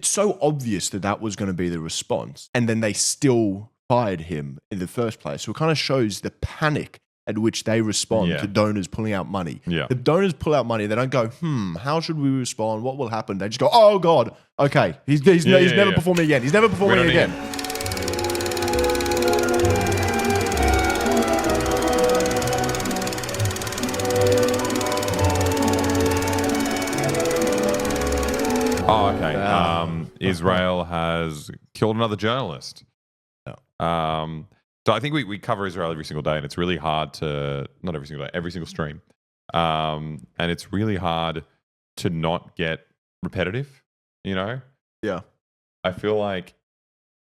it's so obvious that that was going to be the response, and then they still fired him in the first place. So it kind of shows the panic at which they respond to donors pulling out money. Yeah. The donors pull out money. They don't go, how should we respond? What will happen? They just go, oh, God, okay. He's never performing again. He's never performing again. Oh, okay. Israel has killed another journalist. So I think we cover Israel every single day, and it's really hard to, not every single day, every single stream. And it's really hard to not get repetitive, you know? Yeah. I feel like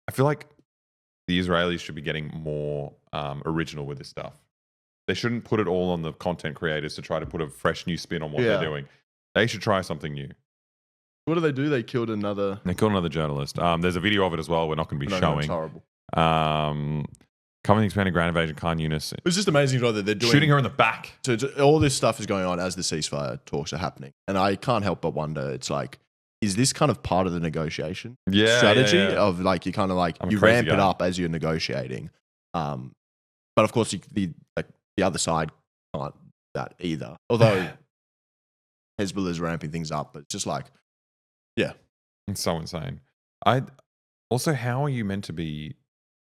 the Israelis should be getting more original with this stuff. They shouldn't put it all on the content creators to try to put a fresh new spin on what they're doing. They should try something new. What do they do? They killed another journalist. There's a video of it as well. We're not going to be showing. It's horrible. Covering the expanded ground invasion, Khan Yunis. It's just amazing that they're doing... Shooting her in the back. So all this stuff is going on as the ceasefire talks are happening. And I can't help but wonder, it's like, is this kind of part of the negotiation strategy of like, you kind of like, you ramp it up as you're negotiating. But of course, the other side can't do that either. Although Hezbollah is ramping things up, but it's just like, It's so insane. Also, how are you meant to be...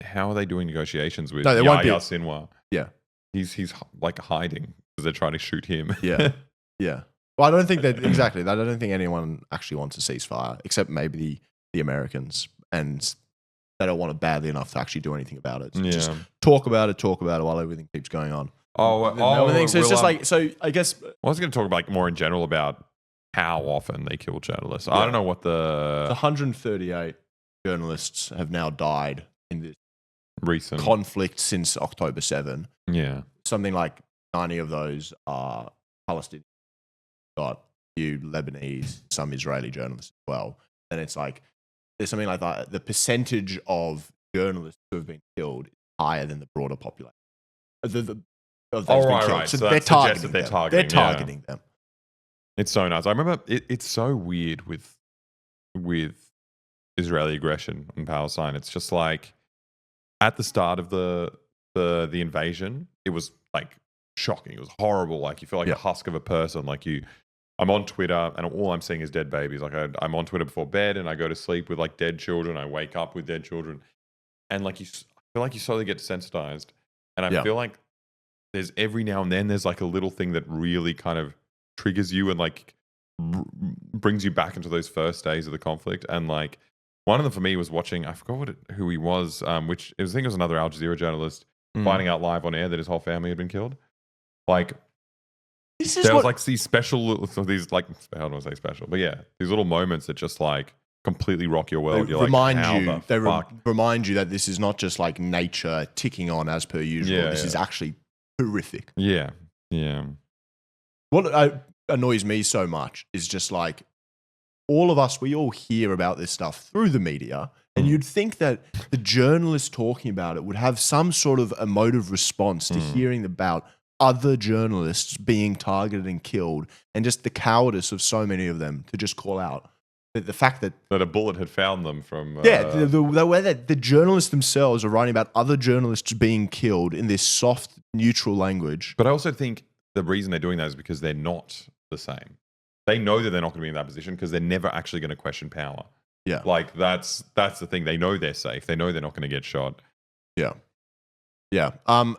How are they doing negotiations with Yahya Sinwar? Yeah. He's like hiding because they're trying to shoot him. Yeah. Well, I don't think that exactly. I don't think anyone actually wants a ceasefire, except maybe the Americans, and they don't want it badly enough to actually do anything about it. So just talk about it while everything keeps going on. So it's just like, so I guess I was going to talk about more in general about how often they kill journalists. I don't know what the 138 journalists have now died in this recent conflict since October 7. Yeah. Something like 90 of those are Palestinian. Got a few Lebanese, some Israeli journalists as well. And it's like, there's something like that. The percentage of journalists who have been killed is higher than the broader population. Right. So they're targeting them. They're targeting them. It's so nuts. I remember it's so weird with Israeli aggression in Palestine. It's just like, at the start of the invasion, it was like shocking. It was horrible. Like you feel like a husk of a person. Like I'm on Twitter and all I'm seeing is dead babies. Like I'm on Twitter before bed and I go to sleep with like dead children. I wake up with dead children, and like I feel like you slowly get desensitized. And I feel like there's every now and then there's like a little thing that really kind of triggers you and like brings you back into those first days of the conflict. And like, one of them for me was watching, I forgot who he was, I think it was another Al Jazeera journalist finding out live on air that his whole family had been killed. Like, there was like these special, these like, I don't want to say special, but these little moments that just like completely rock your world. You're remind you that this is not just like nature ticking on as per usual. This is actually horrific. Yeah. What annoys me so much is just like, all of us, we all hear about this stuff through the media, and you'd think that the journalists talking about it would have some sort of emotive response to hearing about other journalists being targeted and killed, and just the cowardice of so many of them to just call out the fact that a bullet had found them from... the way that the journalists themselves are writing about other journalists being killed in this soft, neutral language. But I also think the reason they're doing that is because they're not the same. They know that they're not going to be in that position because they're never actually going to question power. Yeah. Like, that's the thing. They know they're safe. They know they're not going to get shot. Yeah.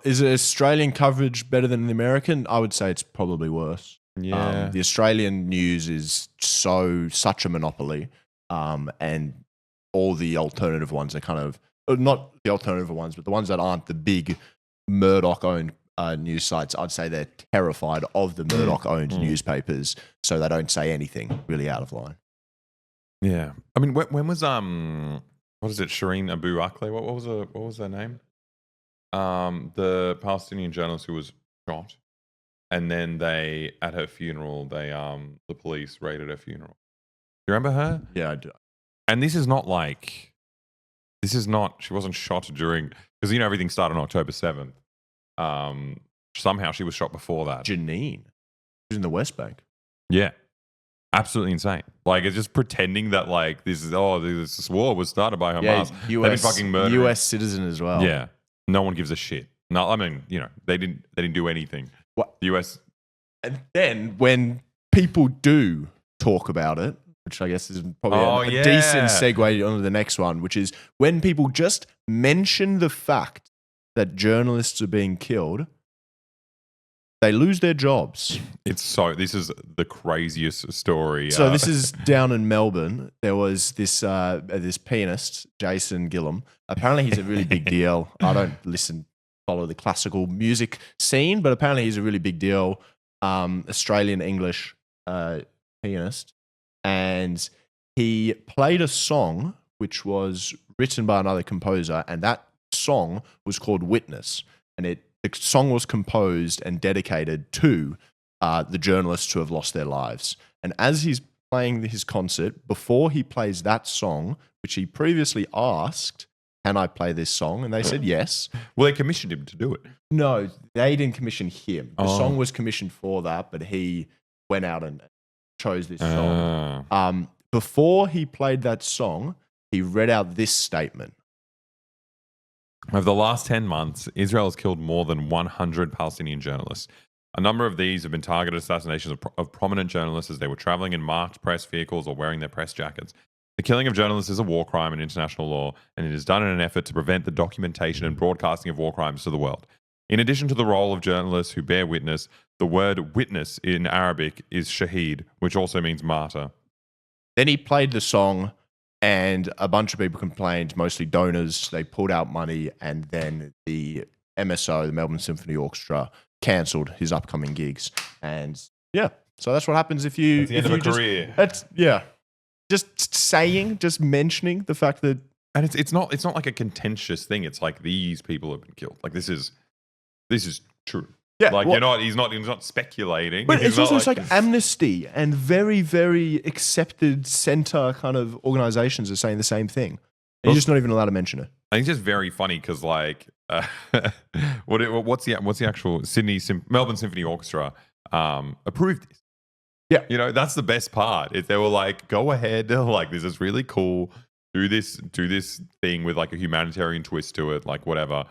Is Australian coverage better than the American? I would say it's probably worse. Yeah. The Australian news is such a monopoly. And all the alternative ones are kind of, not the alternative ones, but the ones that aren't the big Murdoch-owned news sites, I'd say they're terrified of the Murdoch-owned newspapers, so they don't say anything really out of line. Yeah, I mean, when was what is it, Shireen Abu Akleh? What was her name? The Palestinian journalist who was shot, and then at her funeral, the police raided her funeral. You remember her? Yeah, I do. And this is not, she wasn't shot during, because everything started on October 7th. Somehow she was shot before that. Jenin. She was in the West Bank. Yeah. Absolutely insane. Like, it's just pretending that like this war was started by Hamas. Yeah, They've been fucking murdering. US citizen as well. Yeah, no one gives a shit. No, I mean, they didn't do anything. What? The US. And then when people do talk about it, which I guess is probably a decent segue onto the next one, which is when people just mention the fact that journalists are being killed, they lose their jobs. This is the craziest story. So this is down in Melbourne. There was this pianist, Jayson Gillham. Apparently he's a really big deal. I don't follow the classical music scene, but apparently he's a really big deal. Australian English pianist. And he played a song which was written by another composer, and that song was called Witness. And the song was composed and dedicated to the journalists who have lost their lives. And as he's playing his concert, before he plays that song, which he previously asked, can I play this song? And they said yes. Well, they commissioned him to do it. No, they didn't commission him. The song was commissioned for that, but he went out and chose this song. Before he played that song, he read out this statement. Over the last 10 months, Israel has killed more than 100 Palestinian journalists. A number of these have been targeted assassinations of prominent journalists as they were traveling in marked press vehicles or wearing their press jackets. The killing of journalists is a war crime in international law, and it is done in an effort to prevent the documentation and broadcasting of war crimes to the world. In addition to the role of journalists who bear witness, the word witness in Arabic is shaheed, which also means martyr. Then he played the song, and a bunch of people complained, mostly donors. They pulled out money, and then the MSO, the Melbourne Symphony Orchestra, cancelled his upcoming gigs. And yeah, so that's what happens if you... That's the end of a career. Just mentioning the fact that... And it's not like a contentious thing. It's like these people have been killed. Like this is true. Yeah, like he's not speculating. But it's also like Amnesty and very, very accepted center kind of organizations are saying the same thing. And you're just not even allowed to mention it. I think it's just very funny because like what's the actual Melbourne Symphony Orchestra approved this. Yeah. That's the best part. If they were like, go ahead, like this is really cool. Do this thing with like a humanitarian twist to it, like whatever.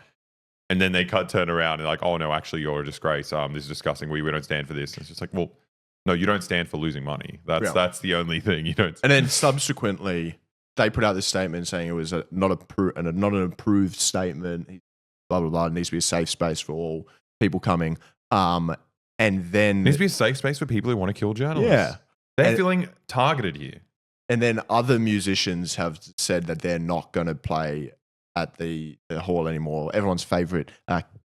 And then they turn around and like, oh no, actually you're a disgrace. This is disgusting. We don't stand for this. And it's just like, well, no, you don't stand for losing money. That's the only thing you don't. And then subsequently, they put out this statement saying it was not an approved statement. Blah blah blah. It needs to be a safe space for all people coming. And then it needs to be a safe space for people who want to kill journalists. Yeah, they're feeling targeted here. And then other musicians have said that they're not going to play at the hall anymore. Everyone's favorite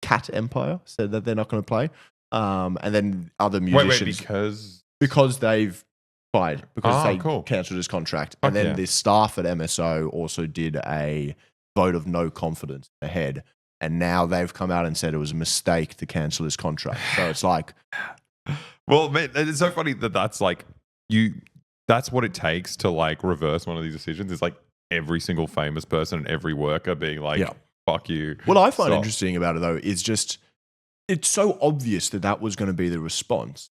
Cat Empire said that they're not going to play. And then other musicians... Wait, because they've fired. Because they cool. cancelled his contract. And then the staff at MSO also did a vote of no confidence ahead. And now they've come out and said it was a mistake to cancel his contract. So it's like... Well, man, it's so funny that's like... That's what it takes to like reverse one of these decisions. It's like every single famous person and every worker being like, fuck you. What I find interesting about it, though, is just it's so obvious that was going to be the response.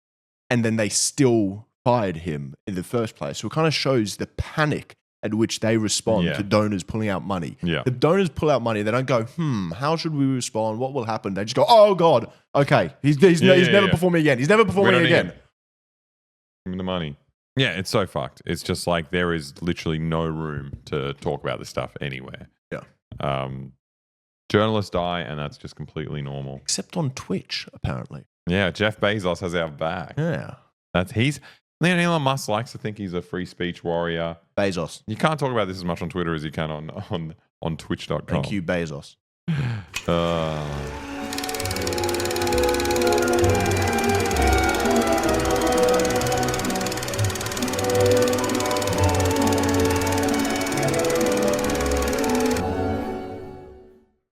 And then they still fired him in the first place. So it kind of shows the panic at which they respond to donors pulling out money. Yeah. The donors pull out money. They don't go, how should we respond? What will happen? They just go, oh, God, okay. He's never performing again. He's never performing again. Give him the money. Yeah, it's so fucked. It's just like there is literally no room to talk about this stuff anywhere. Yeah. Journalists die, and that's just completely normal. Except on Twitch, apparently. Yeah, Jeff Bezos has our back. Yeah. Elon Musk likes to think he's a free speech warrior. Bezos. You can't talk about this as much on Twitter as you can on Twitch.com. Thank you, Bezos.